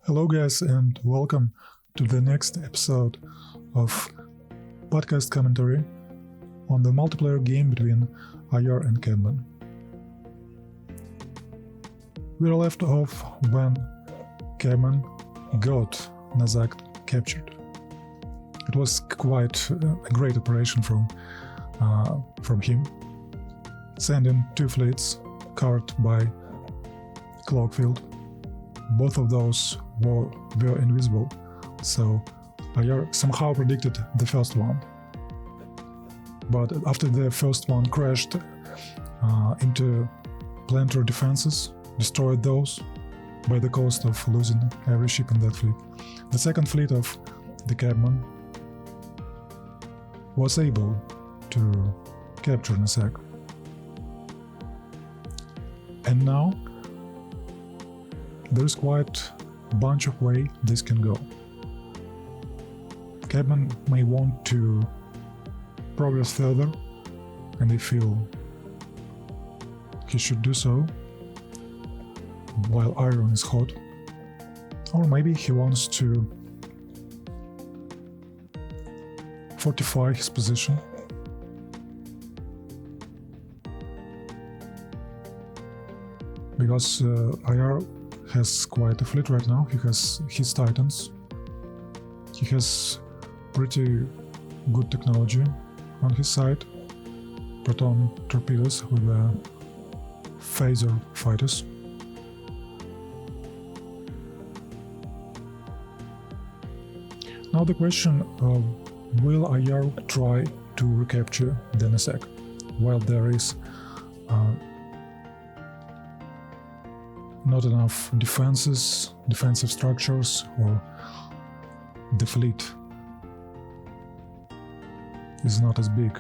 Hello guys and welcome to the next episode of podcast commentary on the multiplayer game between IR and Cabman. We left off when Cabman got Nazak captured. It was quite a great operation from him, sending two fleets covered by Cloakfield. Both of those were invisible, so IR somehow predicted the first one. But after the first one crashed into planetary defenses, destroyed those by the cost of losing every ship in that fleet, the second fleet of the Cabman was able to capture Nazak. And now there is quite a bunch of ways this can go. Cabman may want to progress further, and they feel he should do so while iron is hot. Or maybe he wants to fortify his position. Because IR has quite a fleet right now. He has his Titans. He has pretty good technology on his side. Proton torpedoes with phaser fighters. Now the question, will IR try to recapture the Nazak while there is not enough defensive structures, or the fleet is not as big.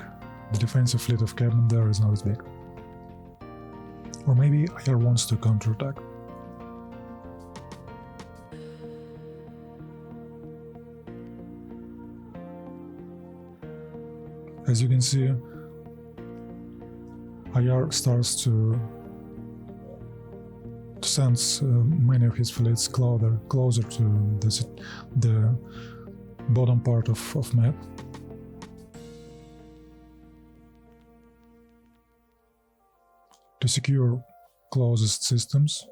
The defensive fleet of Cabman there is not as big. Or maybe IR wants to counterattack. As you can see, IR starts to sense many of his fleets closer to the bottom part of map. To secure closest systems,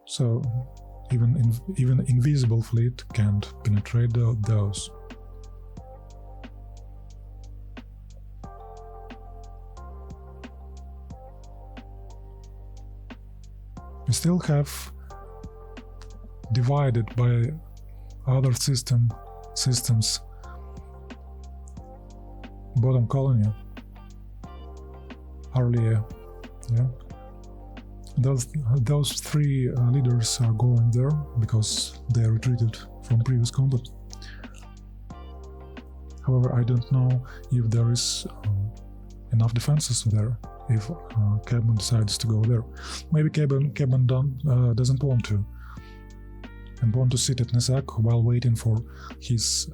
so even invisible fleet can't penetrate those. We still have divided by other systems bottom colony earlier. Yeah, those three leaders are going there because they retreated from previous combat. However, I don't know if there is enough defenses there. If Cabman decides to go there, maybe Cabman doesn't want to, and want to sit at Nazak while waiting for his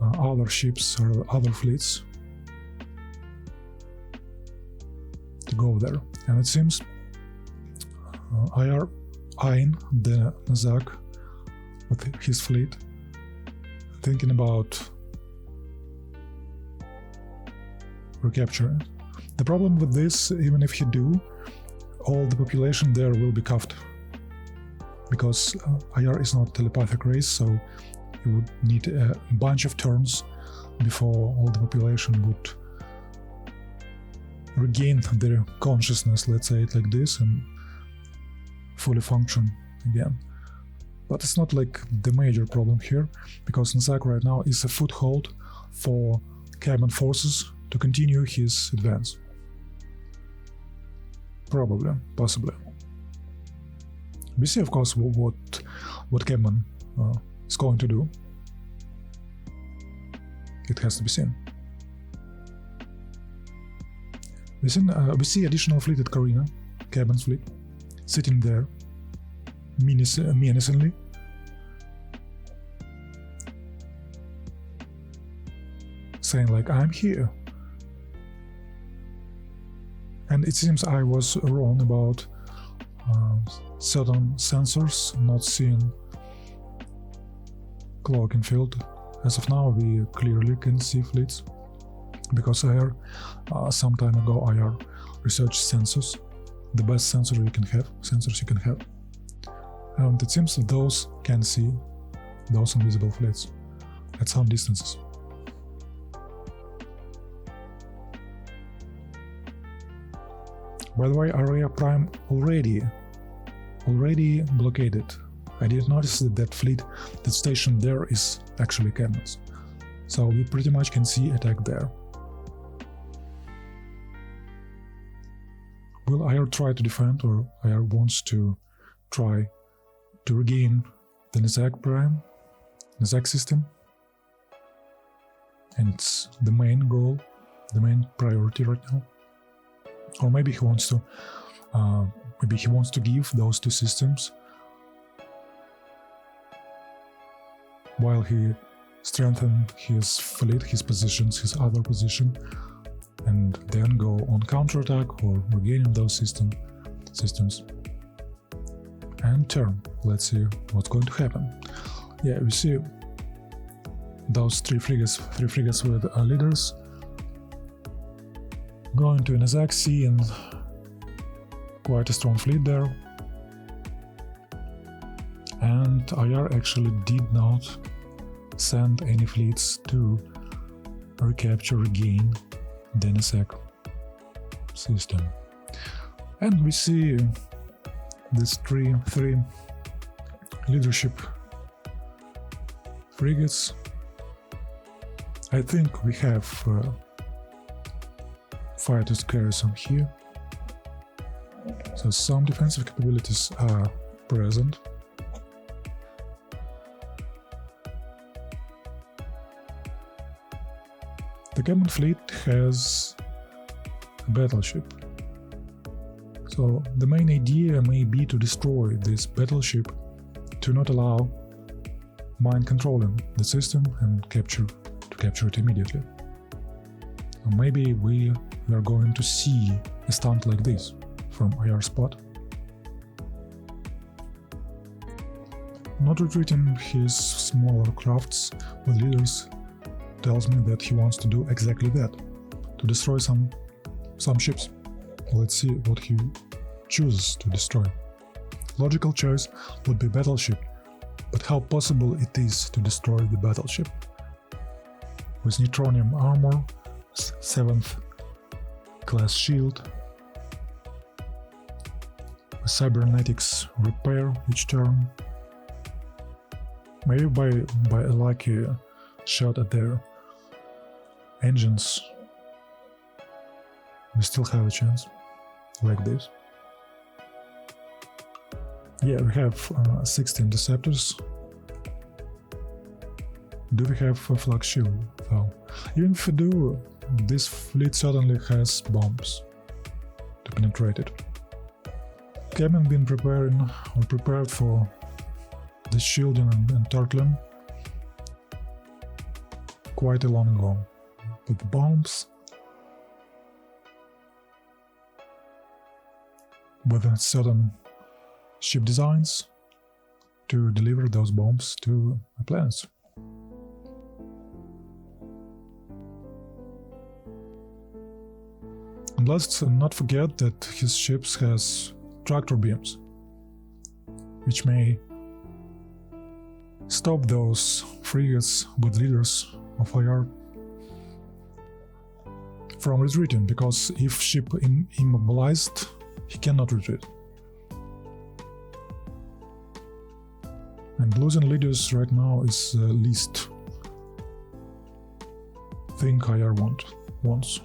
other ships or other fleets to go there. And it seems IR eyeing the Nazak with his fleet, thinking about recapturing. The problem with this, even if he do, all the population there will be cuffed, because IR is not a telepathic race, so you would need a bunch of turns before all the population would regain their consciousness, let's say it like this, and fully function again. But it's not like the major problem here, because Nazak right now is a foothold for Cabman forces to continue his advance. Probably, possibly. We see, of course, what Cabman is going to do. It has to be seen. We see additional fleet at Karina, Cabman's fleet, sitting there menacingly. Saying like, I'm here. And it seems I was wrong about certain sensors not seeing cloaking field. As of now, we clearly can see fleets, because some time ago IR researched sensors, the best sensors you can have, and it seems that those can see those invisible fleets at some distances. By the way, area prime already blockaded. I didn't notice that that fleet that's stationed there is actually Cabman's. So we pretty much can see attack there. Will IR try to defend, or IR wants to try to regain the Nizhak prime, Nizhak system? And it's the main goal, the main priority right now. Or maybe he wants to give those two systems while he strengthens his fleet, his positions, his other position, and then go on counterattack or regaining those systems and turn. Let's see what's going to happen. Yeah, we see those three frigates with leaders going to Nizhak Sea, and quite a strong fleet there. And IR actually did not send any fleets to regain the Nizhak system. And we see these three leadership frigates. I think we have fighters garrison here, so some defensive capabilities are present. The Cabman fleet has a battleship, so the main idea may be to destroy this battleship to not allow mind controlling the system and capture it immediately. Or maybe we are going to see a stunt like this from IR spot. Not retreating his smaller crafts with leaders tells me that he wants to do exactly that, to destroy some ships. Let's see what he chooses to destroy. Logical choice would be battleship, but how possible it is to destroy the battleship? With neutronium armor, 7th class shield, cybernetics repair each turn. Maybe by a lucky shot at their engines, we still have a chance, like this. Yeah, we have 60 interceptors. Do we have a flak shield though? Even if we do, this fleet certainly has bombs to penetrate it. Cabman been prepared for the shielding and turtling quite a long ago, with bombs, with certain ship designs to deliver those bombs to the planets. And let's not forget that his ships has tractor beams, which may stop those frigates with leaders of IR from retreating, because if ship immobilized, he cannot retreat. And losing leaders right now is the least thing IR wants.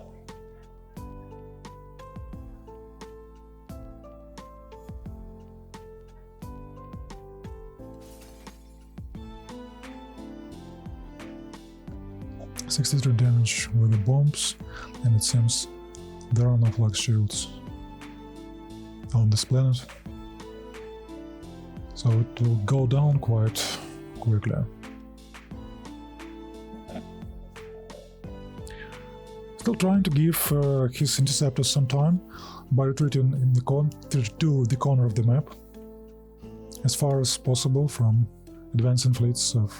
$63 damage with the bombs, and it seems there are no flak shields on this planet, so it will go down quite quickly. Still trying to give his interceptors some time by retreating to the corner of the map, as far as possible from advancing fleets of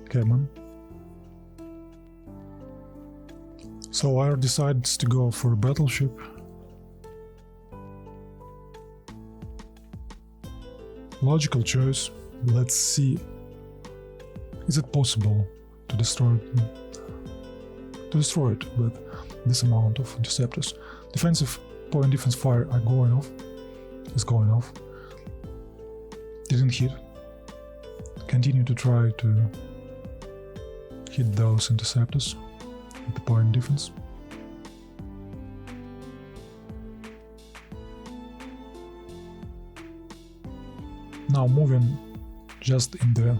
Cabman. So I decided to go for a battleship. Logical choice. Let's see. Is it possible to destroy it with this amount of interceptors? Defensive point defense fire are going off. Is going off. Didn't hit. Continue to try to hit those interceptors with the point defense. Now moving just in the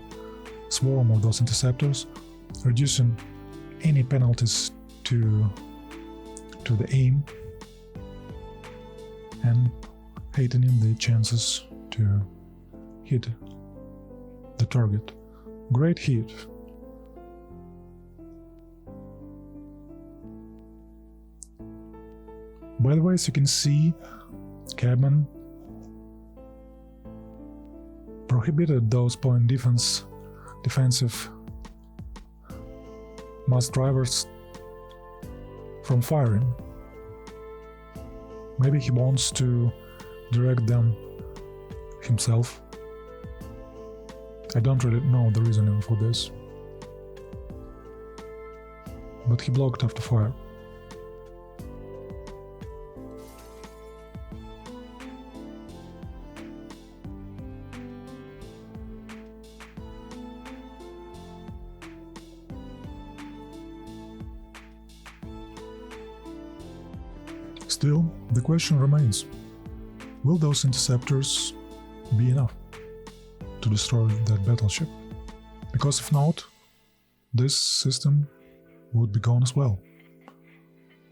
swarm of those interceptors, reducing any penalties to the aim and heightening the chances to hit the target. Great hit. By the way, as you can see, Cabman prohibited those point defensive mass drivers from firing. Maybe he wants to direct them himself. I don't really know the reasoning for this, but he blocked after fire. Still, the question remains, will those interceptors be enough to destroy that battleship? Because if not, this system would be gone as well.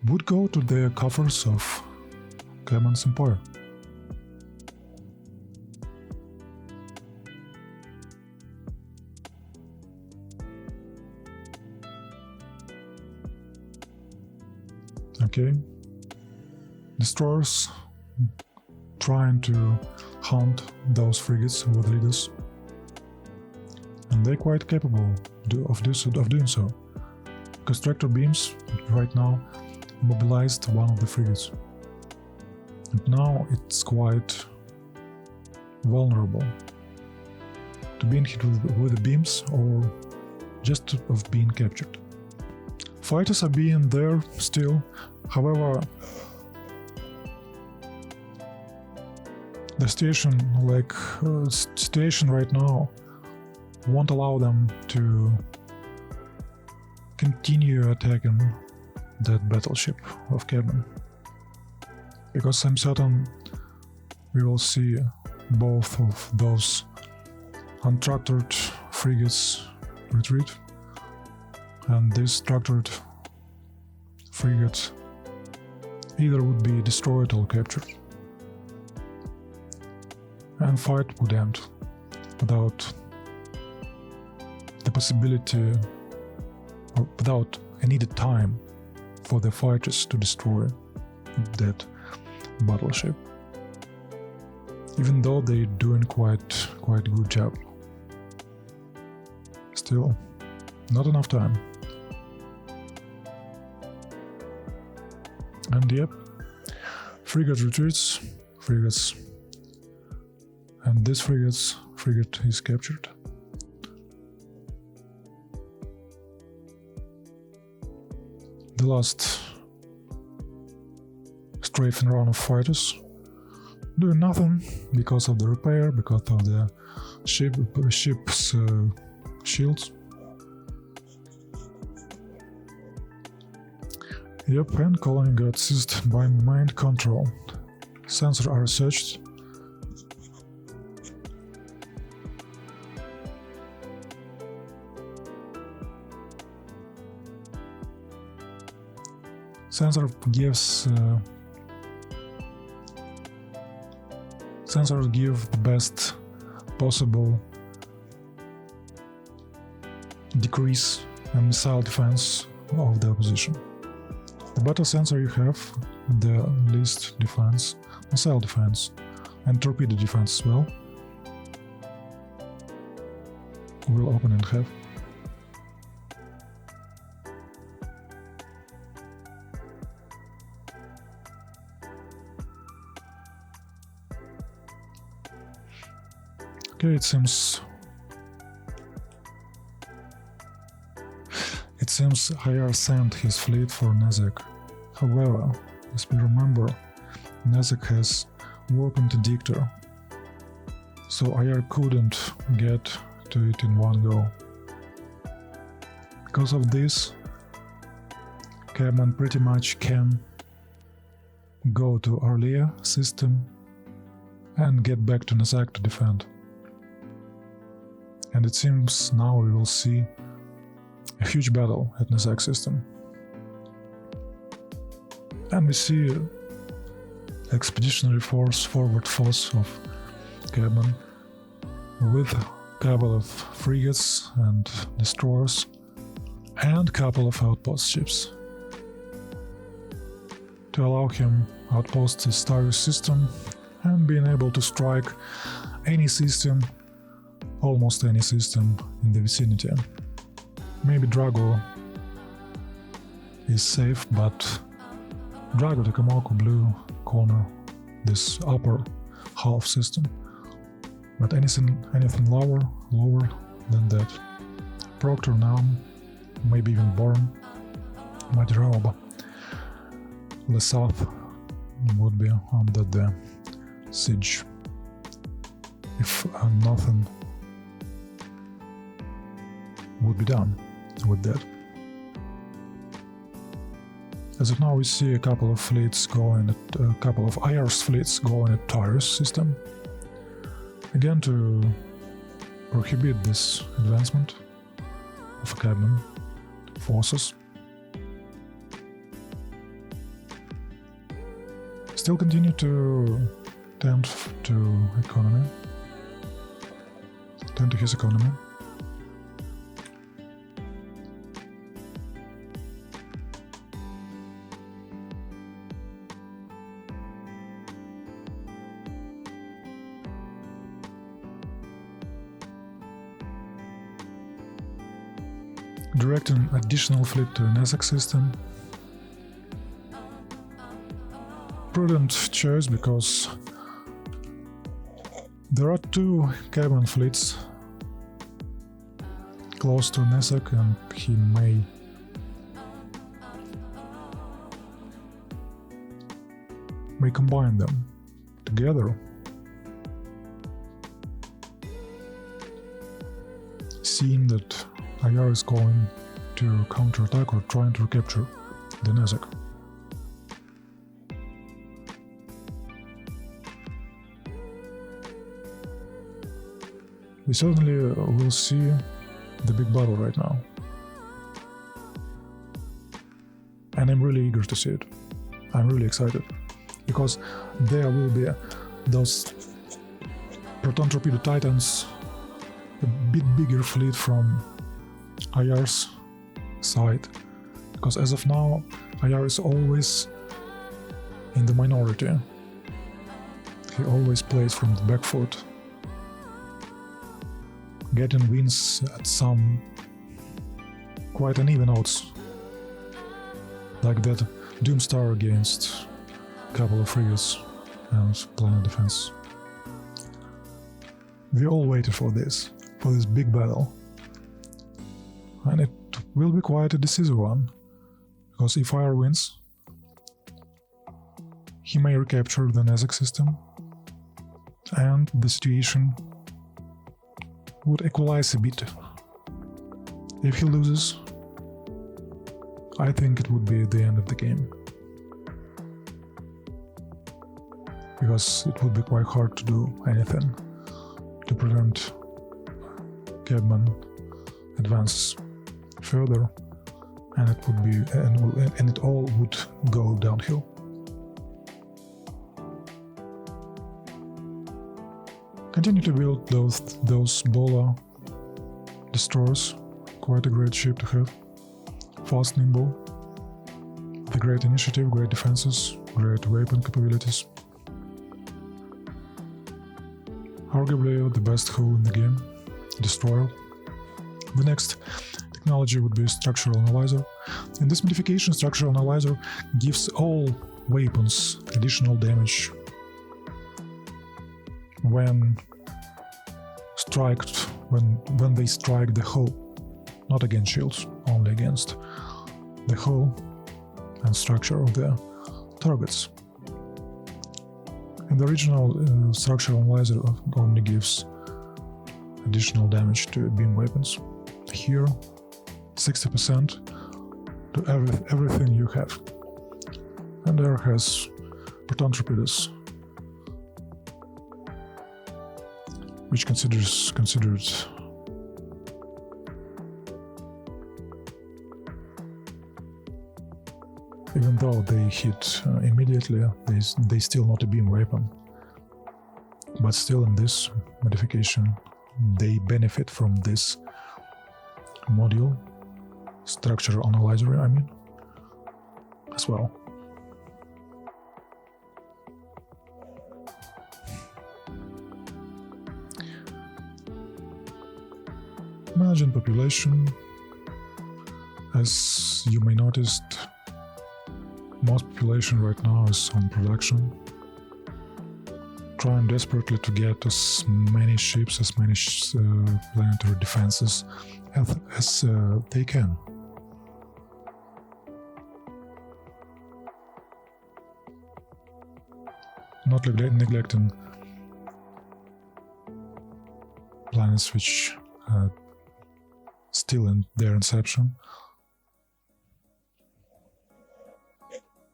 Would go to the coffers of Cabman's empire. Okay. Destroyers trying to hunt those frigates with leaders, and they're quite capable of doing so, because tractor beams right now mobilized one of the frigates, and now it's quite vulnerable to being hit with the beams or just of being captured. Fighters are being there still, however the situation right now won't allow them to continue attacking that battleship of Cabman, because I'm certain we will see both of those untractored frigates retreat, and this tractored frigate either would be destroyed or captured. And fight would end without the possibility, or without a needed time for the fighters to destroy that battleship, even though they're doing quite a good job. Still, not enough time. And yep, frigate retreats, frigates. And this frigate is captured. The last strafing run of fighters doing nothing because of the repair, because of the ship's shields. Yep, and colony got seized by mind control. Sensors are researched. Sensor sensors give the best possible decrease in missile defense of the opposition. The better sensor you have, the least defense, missile defense, and torpedo defense as well. Will opponent have? Okay, it seems IR sent his fleet for Nezek. However, as we remember, Nezek has warp interdictor, so IR couldn't get to it in one go. Because of this, Cabman pretty much can go to Arlia system and get back to Nezek to defend. And it seems now we will see a huge battle at Nezek system. And we see expeditionary force, forward force of Cabman with a couple of frigates and destroyers and couple of outpost ships to allow him outpost the Starius system and being able to strike any system, almost any system in the vicinity. Maybe Drago is safe, but Drago Takamoku Blue corner this upper half system. But anything lower than that. Proctor now, maybe even Born, Madiraoba, the south would be under the siege if nothing would be done with that. As of now, we see a couple of fleets going at a couple of IR's fleets going at Taurus system. Again, to prohibit this advancement of Cabman forces. Still continue to tend to his economy. Direct an additional fleet to Nezek system. Prudent choice because there are two Cabman fleets close to Nezek and he may combine them together. Seeing that IR is going to counterattack or trying to recapture the Nezek. We certainly will see the big battle right now. And I'm really eager to see it. I'm really excited. Because there will be those Proton Torpedo Titans, a bit bigger fleet from IR's side, because as of now IR is always in the minority. He always plays from the back foot, getting wins at some quite uneven odds, like that Doomstar against a couple of frigates and planet defense. We all waited for this big battle. And it will be quite a decisive one, because if IR wins, he may recapture the Nezek system, and the situation would equalize a bit. If he loses, I think it would be the end of the game, because it would be quite hard to do anything to prevent Cabman advances further, and it would be and it all would go downhill. Continue to build those Bola destroyers. Quite a great ship to have. Fast, nimble, with a great initiative, great defenses, great weapon capabilities. arguably the best hole in the game, Destroyer. The next technology would be Structural Analyzer. In this modification, Structural Analyzer gives all weapons additional damage when they strike the hull, not against shields, only against the hull and structure of the targets. And the original Structural Analyzer only gives additional damage to beam weapons. Here, 60% to everything you have. And there has Proton Torpedoes, which considered even though they hit immediately, they still not a beam weapon. But still in this modification, they benefit from this module, Structural Analyzer, I mean, as well. Managing population. As you may notice, most population right now is on production, trying desperately to get as many ships, as many planetary defenses as they can. Not neglecting planets which still in their inception,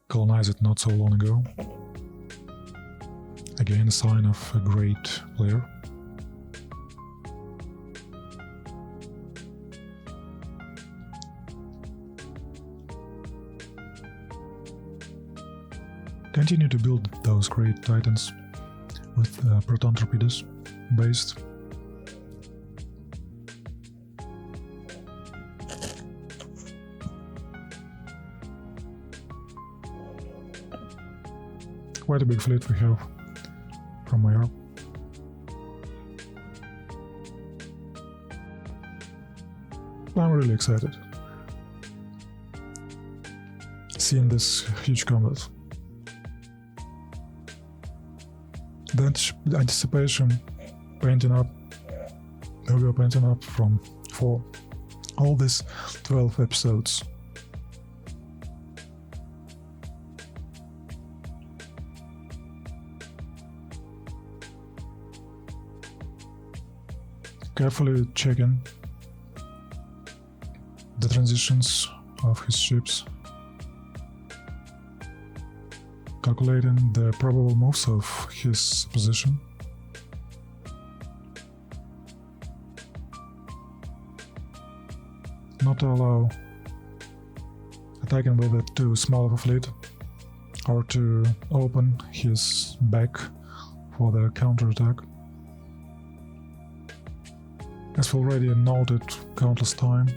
colonized not so long ago. Again, a sign of a great player. Continue to build those great titans with Proton Torpedoes based. Quite a big fleet we have from Europe. I'm really excited seeing this huge combat. The anticipation painting up, we are painting up for all these 12 episodes. Carefully checking the transitions of his ships, calculating the probable moves of his position, not to allow attacking with a too small of a fleet, or to open his back for the counterattack. As we already noted countless times,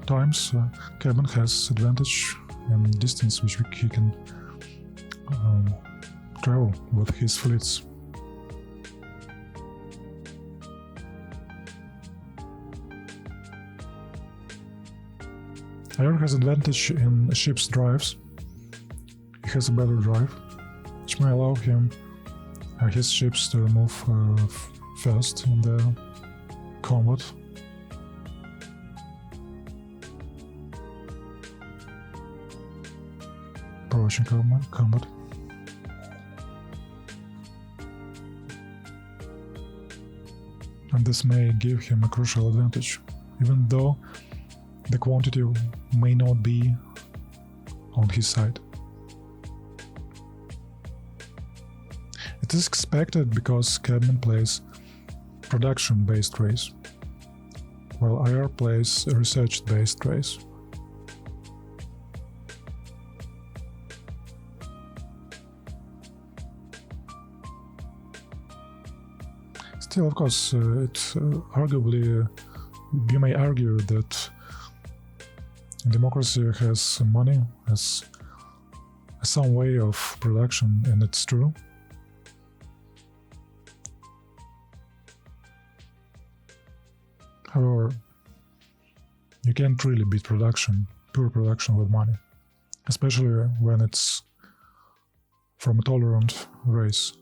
Cabman has advantage in distance which he can travel with his fleets. Air has advantage in ship's drives. He has a better drive, which may allow him his ships to move first in the combat. Approaching combat. And this may give him a crucial advantage, even though the quantity may not be on his side. It is expected because Cabman plays production-based race, while IR plays a research-based race. Still, of course, arguably, you may argue that democracy has money, has some way of production, and it's true. However, you can't really beat pure production with money, especially when it's from a tolerant race.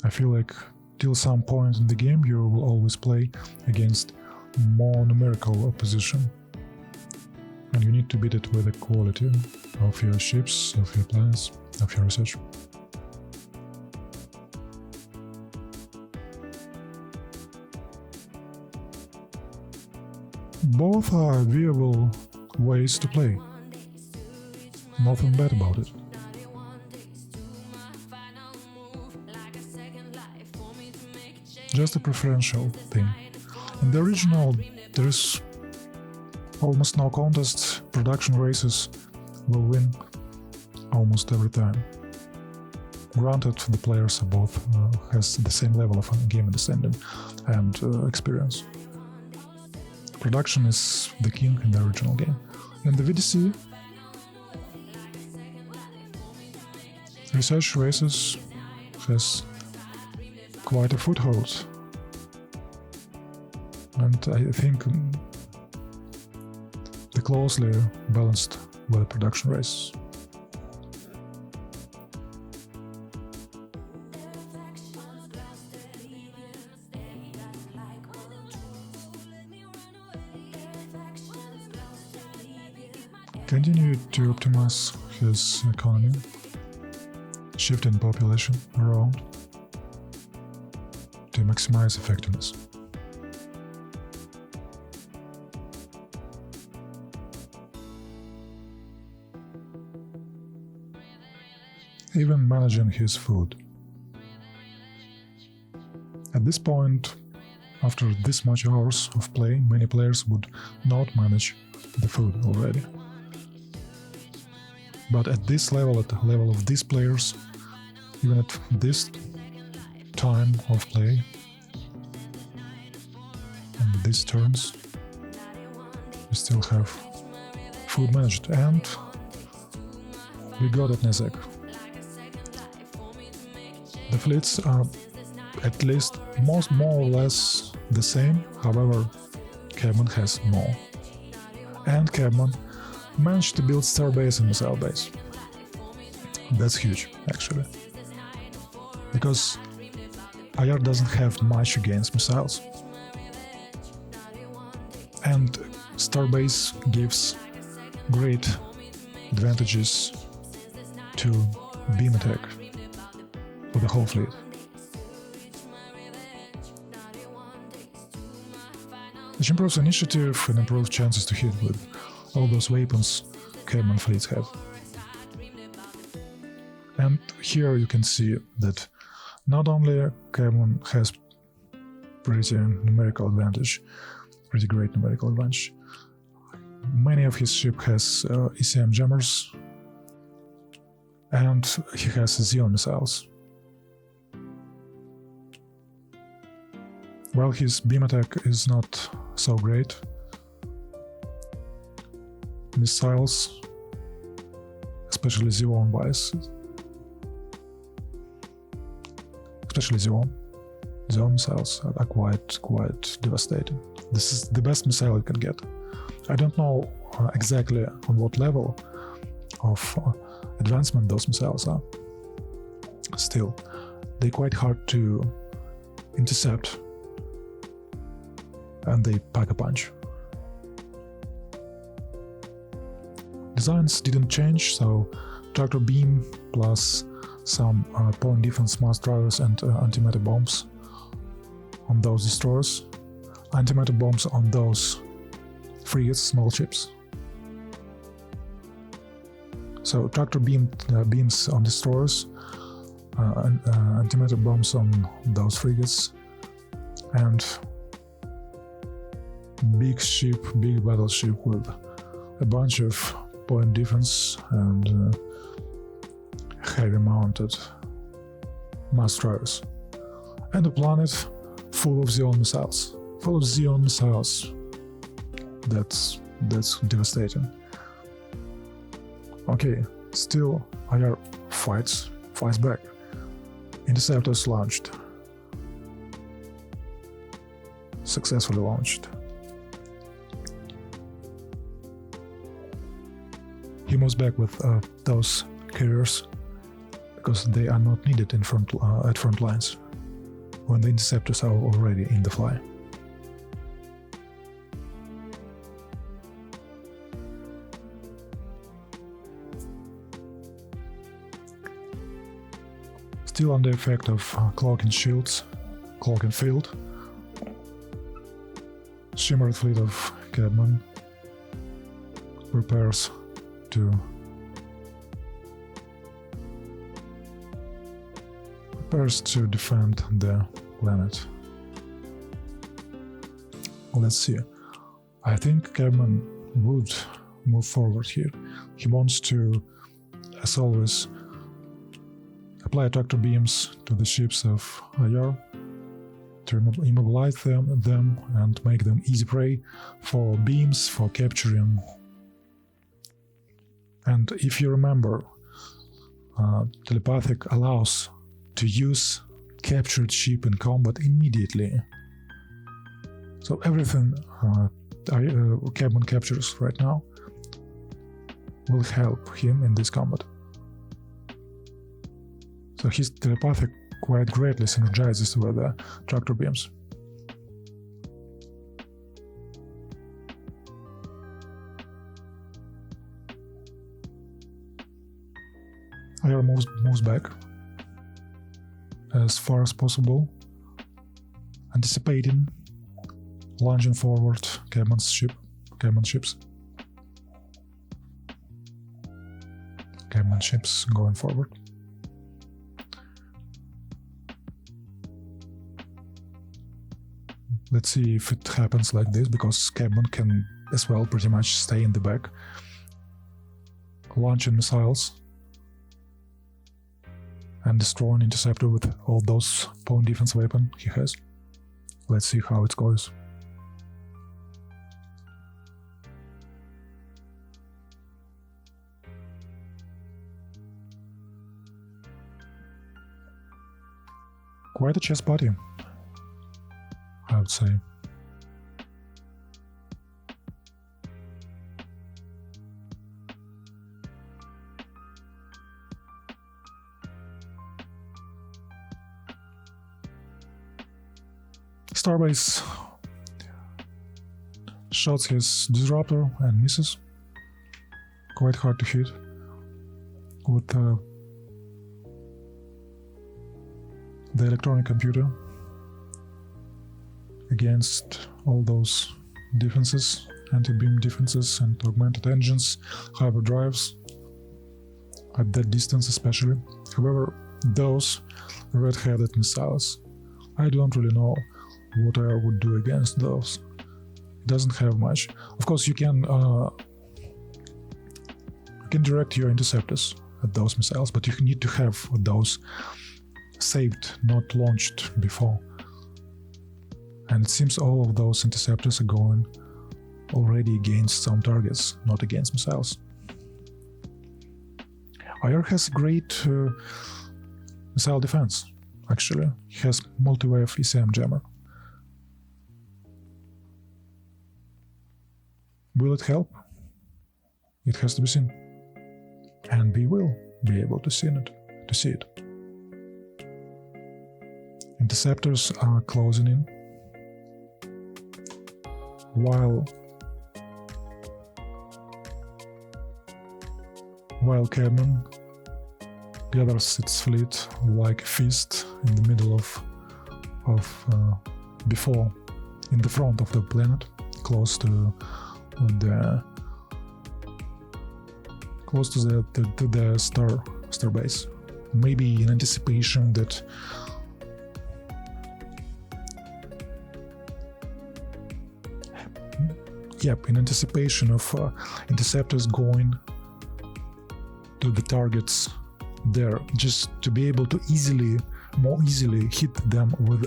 I feel like till some point in the game you will always play against more numerical opposition, and you need to beat it with the quality of your ships, of your planets, of your research. Both are viable ways to play. Nothing bad about it. Just a preferential thing. In the original, there is almost no contest. Production races will win almost every time. Granted, the players are both has the same level of game understanding and experience. Production is the king in the original game. In the VDC, research races has quite a foothold, and I think they're closely balanced with the production races. Continue to optimize his economy, shifting population around to maximize effectiveness. Even managing his food. At this point, after this much hours of play, many players would not manage the food already. But at this level, at the level of these players, even at this time of play, and these turns, we still have food managed, and we got it, Nezek. The fleets are at least more or less the same, however, Cabman has more. And Cabman managed to build star base and missile base. That's huge, actually. Because IR doesn't have much against missiles. And Starbase gives great advantages to beam attack for the whole fleet. Which improves initiative and improves chances to hit with all those weapons Cabman fleets have. And here you can see that not only Cabman has pretty great numerical advantage. Many of his ship has ECM jammers, and he has Xeon missiles. While his beam attack is not so great, missiles, especially Xeon missiles are quite devastating. This is the best missile you can get. I don't know exactly on what level of advancement those missiles are. Still, they're quite hard to intercept, and they pack a punch. Designs didn't change, so tractor beam plus some point defense mass drivers and antimatter bombs on those destroyers, antimatter bombs on those frigates, small ships. So tractor beams on destroyers, antimatter bombs on those frigates, and big battleship with a bunch of point defense and heavy mounted mass drivers, and a planet full of Xeon missiles. That's devastating. Okay, still IR fights back. Interceptors launched. successfully launched. He moves back with those carriers because they are not needed in at front lines when the interceptors are already in the fly. Still under effect of cloak and shields, cloak and field, shimmered fleet of Cabman prepares to defend the planet. Let's see. I think Cabman would move forward here. He wants to, as always, apply tractor beams to the ships of IR to immobilize them and make them easy prey for beams, for capturing. And if you remember, telepathic allows to use captured ship in combat immediately. So everything Cabman captures right now will help him in this combat. So his telepathic quite greatly synergizes with the tractor beams. IR moves back as far as possible, anticipating, lunging forward Cabman ships. Cabman ships going forward. Let's see if it happens like this, because Cabman can as well pretty much stay in the back, launching missiles and destroying interceptor with all those point defense weapon he has. Let's see how it goes. Quite a chess party, I would say. Starbase shots his disruptor and misses. Quite hard to hit with the electronic computer against all those defenses, anti-beam defenses and augmented engines, hyperdrives at that distance especially. However, those red-headed missiles, I don't really know what I would do against those. It doesn't have much. Of course, you can direct your interceptors at those missiles, but you need to have those saved, not launched before. And it seems all of those interceptors are going already against some targets, not against missiles. IR has great missile defense, actually. He has multi-wave ECM jammer. Will it help? It has to be seen. And we will be able to see it. Interceptors are closing in, while Cabman gathers its fleet like a fist in the middle before, in the front of the planet, close to the star base. Maybe in anticipation that in anticipation of interceptors going to the targets there, just to be able to more easily hit them with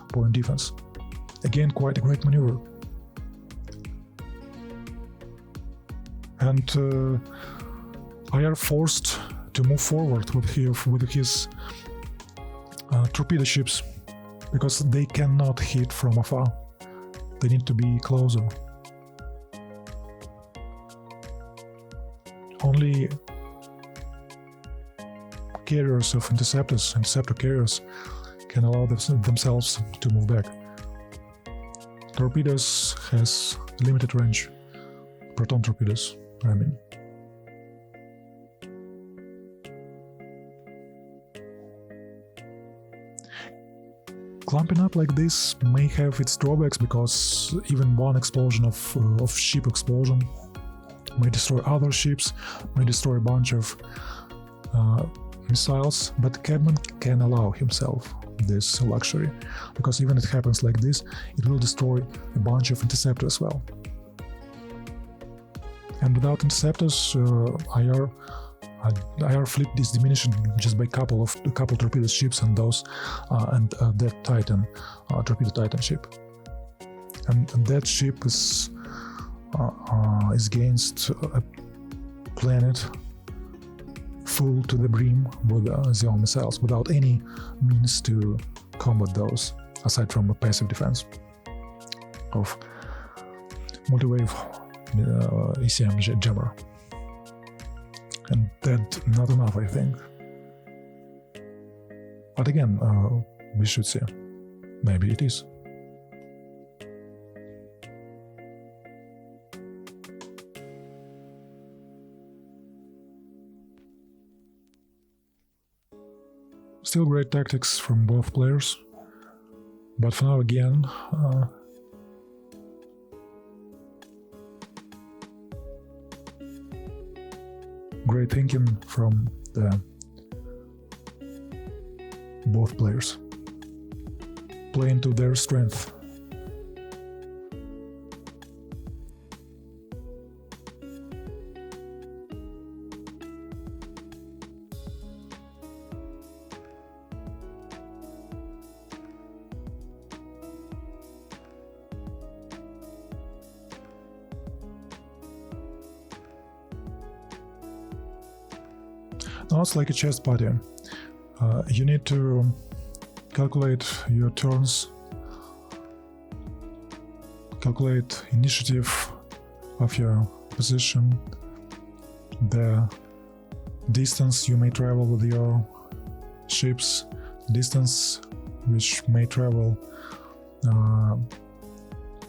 point defense. Again, quite a great maneuver. And IR forced to move forward with his torpedo ships, because they cannot hit from afar. They need to be closer. Only carriers of interceptor carriers, can allow themselves to move back. Torpedoes has limited range. Proton torpedoes, I mean. Clumping up like this may have its drawbacks, because even one explosion of ship explosion may destroy other ships, may destroy a bunch of missiles, but Cabman can allow himself this luxury, because even if it happens like this, it will destroy a bunch of interceptors as well. And without interceptors, IR fleet is diminished just by a couple torpedo ships and those and that Titan torpedo Titan ship, and that ship is against a planet full to the brim with Xeon missiles, without any means to combat those aside from a passive defense of multi-wave ECM jammer. And that's not enough, I think. But again, we should see. Maybe it is. Still great tactics from both players. But for now, again, great thinking from both players, playing to their strength. Now it's like a chess party. You need to calculate your turns, calculate initiative of your position, the distance you may travel with your ships, distance which may travel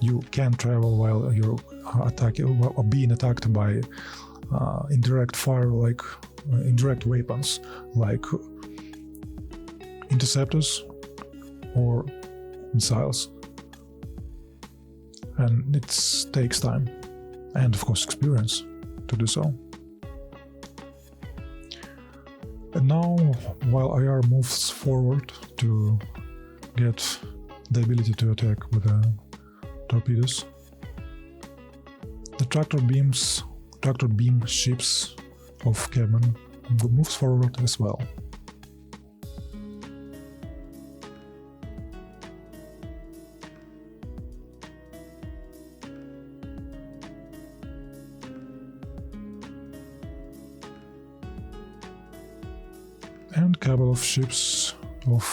you can travel while you're attacking or being attacked by indirect fire, like indirect weapons like interceptors or missiles, and it takes time and of course experience to do so. And now, while IR moves forward to get the ability to attack with torpedoes, the tractor beam ships of Cabman moves forward as well. And a couple of ships of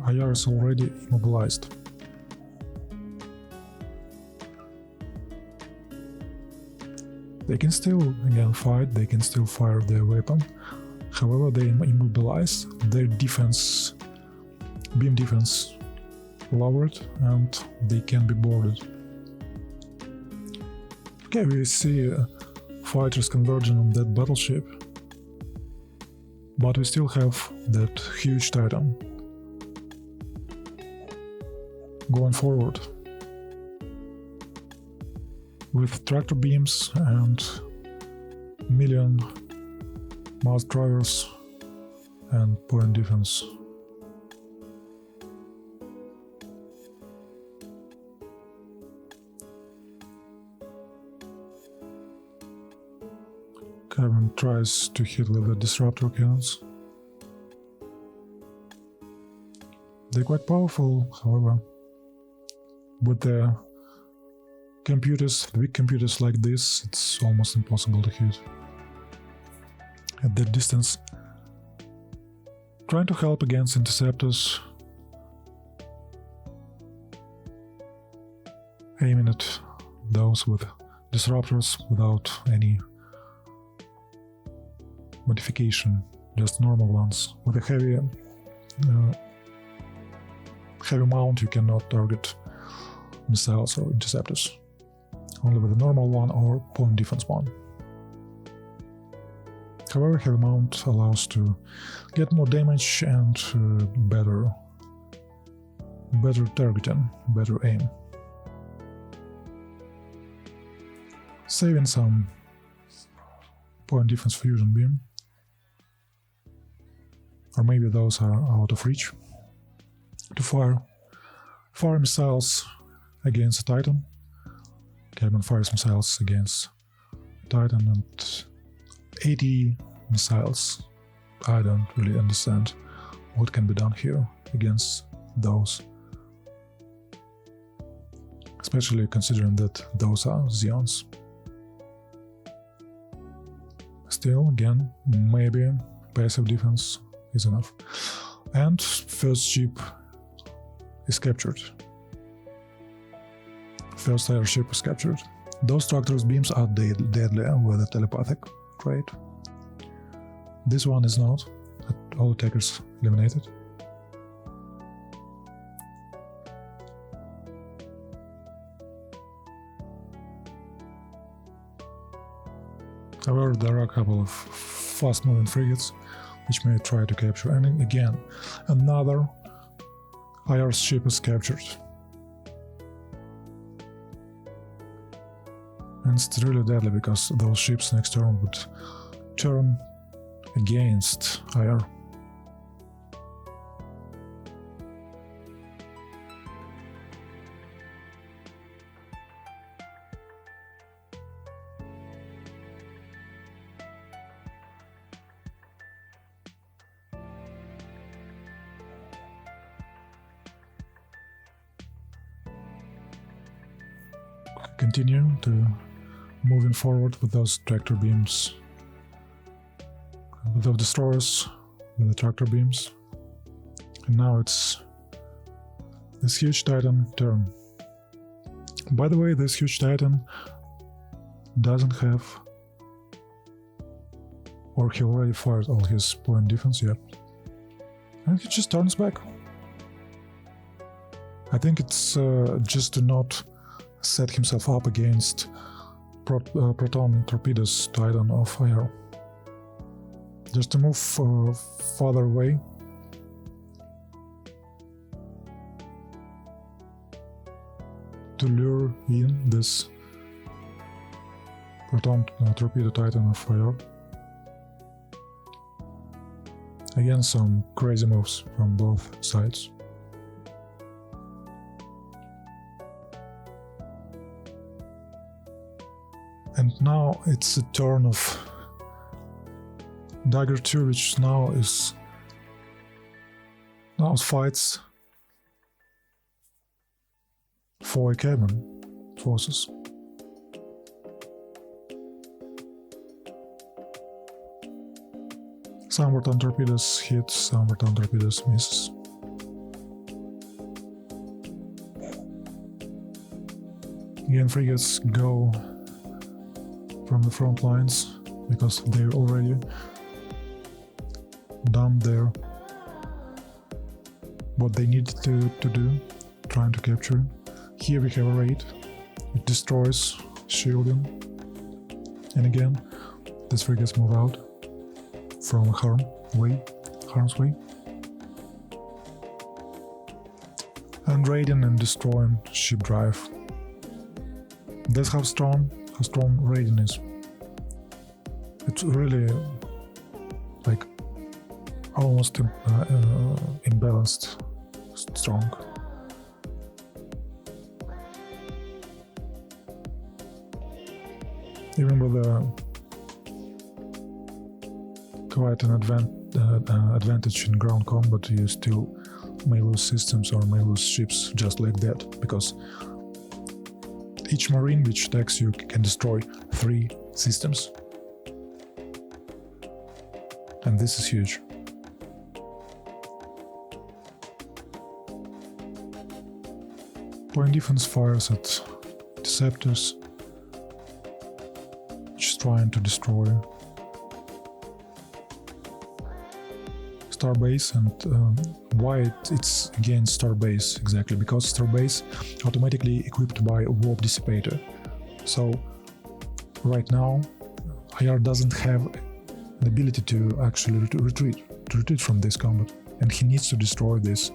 IR is already immobilized. They can still again fight, they can still fire their weapon, however they immobilize, their defense, beam defense lowered, and they can be boarded. Okay, we see fighters converging on that battleship, but we still have that huge Titan going forward with tractor beams and million mass drivers and point defense. Cabman tries to hit with the disruptor cannons. They're quite powerful, however, with the weak computers like this, it's almost impossible to hit at that distance. Trying to help against interceptors, aiming at those with disruptors without any modification, just normal ones. With a heavy mount you cannot target missiles or interceptors, only with a normal one or point defense one. However, heavy mount allows to get more damage and better targeting, better aim. Saving some point defense fusion beam, or maybe those are out of reach, to fire missiles against a Titan. Cabman fires missiles against Titan and 80 missiles. I don't really understand what can be done here against those, especially considering that those are Xeons. Still, again, maybe passive defense is enough. And first ship is captured. First airship is captured. Those tractors beams are deadly with a telepathic trait. This one is not. All attackers eliminated. However, there are a couple of fast-moving frigates which may try to capture, and again, another IR ship is captured. And it's really deadly because those ships next turn would turn against IR. Continue to moving forward with those tractor beams, with the destroyers, with the tractor beams, and now it's this huge Titan turn. By the way, this huge Titan doesn't have, or he already fired all his point defense, yep, and he just turns back. I think it's just to not set himself up against proton torpedoes Titan of IR. Just to move farther away. To lure in this proton torpedo Titan of IR. Again, some crazy moves from both sides. And now it's a turn of Dagger 2, which now fights for Cabman forces. Some proton torpedoes hit, some proton torpedoes misses. Again, frigates go from the front lines because they're already done what they need to do, trying to capture. Here we have a raid, it destroys shielding, and again these frigates move out from harm's way, and raiding and destroying ship drive. That's how strong raiding is. It's really like almost imbalanced strong. Even with quite an advantage in ground combat, you still may lose systems or may lose ships just like that, because each marine which attacks you can destroy 3 systems. And this is huge. Point defense fires at Deceptors, just trying to destroy Starbase. And why it's against Starbase exactly? Because Starbase automatically equipped by Warp Dissipator. So right now IR doesn't have the ability to actually retreat from this combat, and he needs to destroy this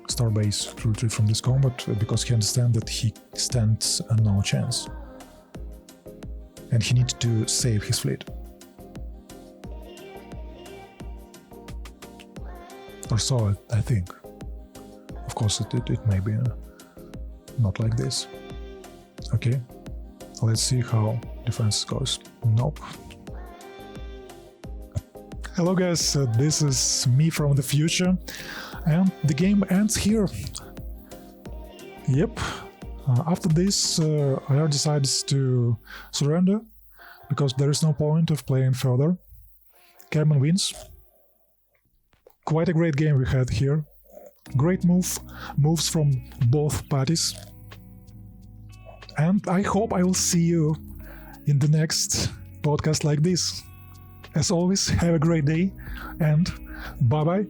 Starbase to retreat from this combat because he understands that he stands no chance, and he needs to save his fleet. Or so I think. Of course, it may be not like this. Okay, let's see how defense goes. Nope. Hello guys, this is me from the future, and the game ends here. Yep. After this, IR decides to surrender because there is no point of playing further. Cabman wins. Quite a great game we had here. Great moves from both parties. And I hope I will see you in the next podcast like this. As always, have a great day and bye-bye.